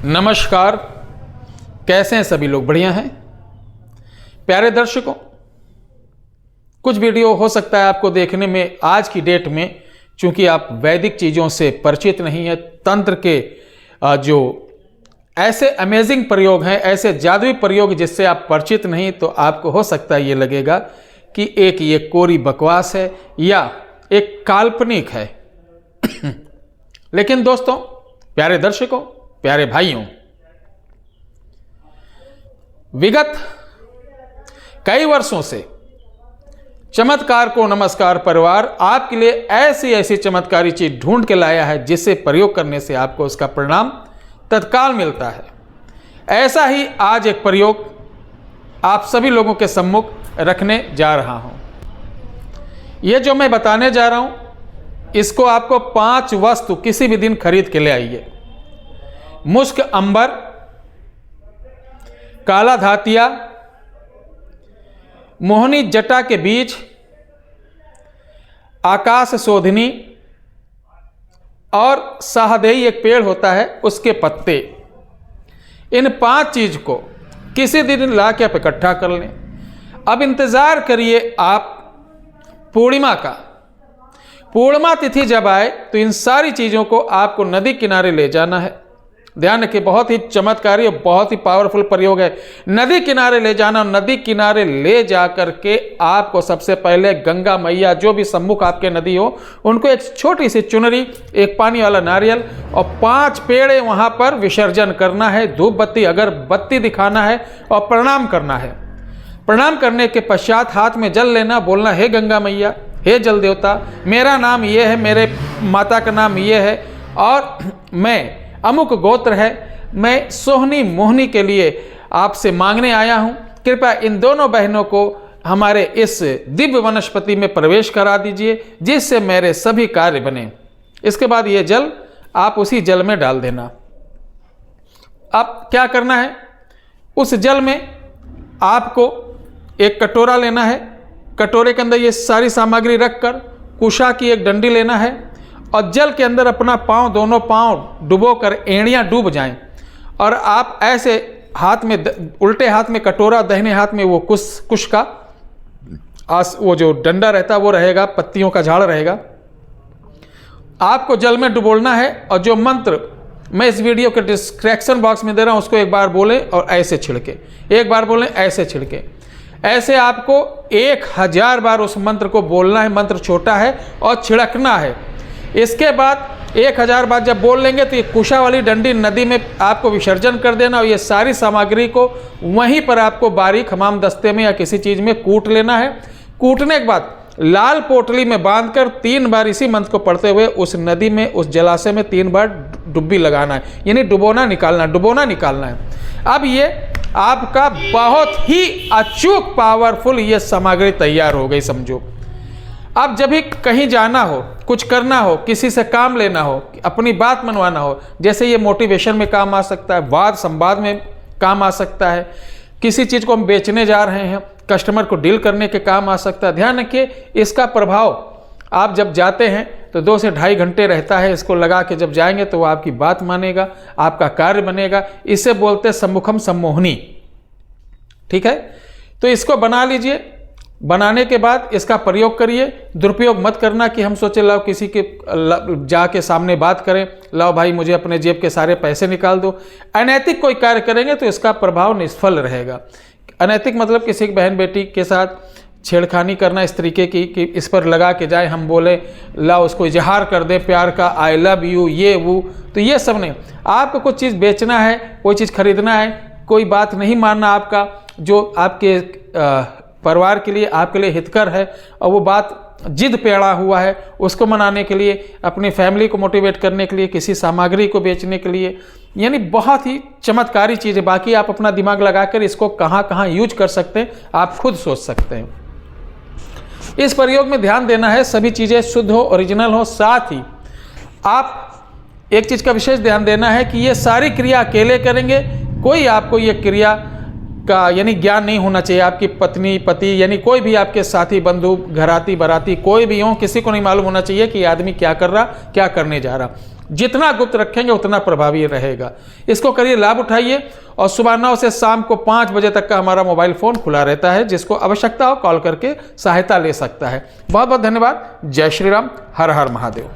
नमस्कार, कैसे हैं सभी लोग? बढ़िया हैं? प्यारे दर्शकों, कुछ वीडियो हो सकता है आपको देखने में आज की डेट में, चूंकि आप वैदिक चीज़ों से परिचित नहीं है, तंत्र के जो ऐसे अमेजिंग प्रयोग हैं, ऐसे जादुई प्रयोग जिससे आप परिचित नहीं, तो आपको हो सकता है ये लगेगा कि एक ये कोरी बकवास है या एक काल्पनिक है। लेकिन दोस्तों, प्यारे दर्शकों, प्यारे भाइयों, विगत कई वर्षों से चमत्कार को नमस्कार परिवार आपके लिए ऐसी ऐसी चमत्कारी चीज ढूंढ के लाया है जिससे प्रयोग करने से आपको उसका परिणाम तत्काल मिलता है। ऐसा ही आज एक प्रयोग आप सभी लोगों के सम्मुख रखने जा रहा हूं। यह जो मैं बताने जा रहा हूं, इसको आपको 5 वस्तु किसी भी दिन खरीद के ले आइए। मुश्क अंबर, काला धातिया, मोहनी जटा के बीज, आकाश शोधनी और शाहदेई एक पेड़ होता है, उसके पत्ते। इन 5 चीज को किसी दिन ला के आप इकट्ठा कर लें। अब इंतजार करिए आप पूर्णिमा का। पूर्णिमा तिथि जब आए तो इन सारी चीजों को आपको नदी किनारे ले जाना है। ध्यान रखिए, बहुत ही चमत्कारी और बहुत ही पावरफुल प्रयोग है। नदी किनारे ले जाना, नदी किनारे ले जा करके आपको सबसे पहले गंगा मैया, जो भी सम्मुख आपके नदी हो, उनको एक छोटी सी चुनरी, एक पानी वाला नारियल और 5 पेड़े वहां पर विसर्जन करना है। धूप बत्ती अगरबत्ती दिखाना है और प्रणाम करना है। प्रणाम करने के पश्चात हाथ में जल लेना, बोलना, हे गंगा मैया, हे जल देवता, मेरा नाम ये है, मेरे माता का नाम ये है और मैं अमुक गोत्र है, मैं सोहनी मोहनी के लिए आपसे मांगने आया हूं। कृपया इन दोनों बहनों को हमारे इस दिव्य वनस्पति में प्रवेश करा दीजिए जिससे मेरे सभी कार्य बने। इसके बाद ये जल आप उसी जल में डाल देना। अब क्या करना है, उस जल में आपको एक कटोरा लेना है। कटोरे के अंदर ये सारी सामग्री रखकर कुशा की एक डंडी लेना है और जल के अंदर अपना पांव, दोनों पांव डुबो कर एड़ियां डूब जाएं और आप ऐसे हाथ में, उल्टे हाथ में कटोरा, दाहिने हाथ में वो कुश का वो जो डंडा रहता है वो रहेगा, पत्तियों का झाड़ रहेगा। आपको जल में डुबोलना है और जो मंत्र मैं इस वीडियो के डिस्क्रिप्शन बॉक्स में दे रहा हूं उसको एक बार बोलें और ऐसे छिड़के, एक बार बोलें, ऐसे छिड़के। ऐसे आपको 1000 बार उस मंत्र को बोलना है। मंत्र छोटा है और छिड़कना है। इसके बाद 1000 बार जब बोल लेंगे तो ये कुशा वाली डंडी नदी में आपको विसर्जन कर देना और ये सारी सामग्री को वहीं पर आपको बारीक हमाम दस्ते में या किसी चीज़ में कूट लेना है। कूटने के बाद लाल पोटली में बांधकर 3 बार इसी मंत्र को पढ़ते हुए उस नदी में, उस जलाशय में 3 बार डुब्बी लगाना है, यानी डुबोना निकालना, डुबोना निकालना है। अब ये आपका बहुत ही अचूक पावरफुल ये सामग्री तैयार हो गई समझो। अब जब भी कहीं जाना हो, कुछ करना हो, किसी से काम लेना हो, अपनी बात मनवाना हो, जैसे ये मोटिवेशन में काम आ सकता है, वाद संवाद में काम आ सकता है, किसी चीज़ को हम बेचने जा रहे हैं, कस्टमर को डील करने के काम आ सकता है। ध्यान रखिए, इसका प्रभाव आप जब जाते हैं तो 2 से ढाई घंटे रहता है। इसको लगा के जब जाएंगे तो वो आपकी बात मानेगा, आपका कार्य बनेगा। इसे बोलते हैं सम्मुखम सम्मोहनी। ठीक है, तो इसको बना लीजिए। बनाने के बाद इसका प्रयोग करिए। दुरुपयोग मत करना कि हम सोचे लाओ किसी के जाके सामने बात करें, लाओ भाई मुझे अपने जेब के सारे पैसे निकाल दो। अनैतिक कोई कार्य करेंगे तो इसका प्रभाव निष्फल रहेगा। अनैतिक मतलब किसी बहन बेटी के साथ छेड़खानी करना इस तरीके की कि इस पर लगा के जाए, हम बोले लाओ उसको इजहार कर दे प्यार का, आई लव यू, ये वो, तो ये सब नहीं। आपको कुछ चीज़ बेचना है, कोई चीज़ खरीदना है, कोई बात नहीं मानना आपका, जो आपके परिवार के लिए, आपके लिए हितकर है और वो बात जिद पे अड़ा हुआ है, उसको मनाने के लिए, अपनी फैमिली को मोटिवेट करने के लिए, किसी सामग्री को बेचने के लिए, यानी बहुत ही चमत्कारी चीज़ है। बाकी आप अपना दिमाग लगाकर इसको कहाँ कहाँ यूज कर सकते हैं आप खुद सोच सकते हैं। इस प्रयोग में ध्यान देना है सभी चीज़ें शुद्ध हो, ओरिजिनल हो। साथ ही आप एक चीज़ का विशेष ध्यान देना है कि ये सारी क्रिया अकेले करेंगे। कोई आपको ये क्रिया का यानी ज्ञान नहीं होना चाहिए। आपकी पत्नी, पति, यानी कोई भी आपके साथी, बंधु, घराती, बाराती, कोई भी हो, किसी को नहीं मालूम होना चाहिए कि ये आदमी क्या कर रहा, क्या करने जा रहा। जितना गुप्त रखेंगे उतना प्रभावी रहेगा। इसको करिए, लाभ उठाइए। और सुबह 9 से शाम को 5 बजे तक का हमारा मोबाइल फ़ोन खुला रहता है, जिसको आवश्यकता हो कॉल करके सहायता ले सकता है। बहुत बहुत धन्यवाद। जय श्री राम। हर हर महादेव।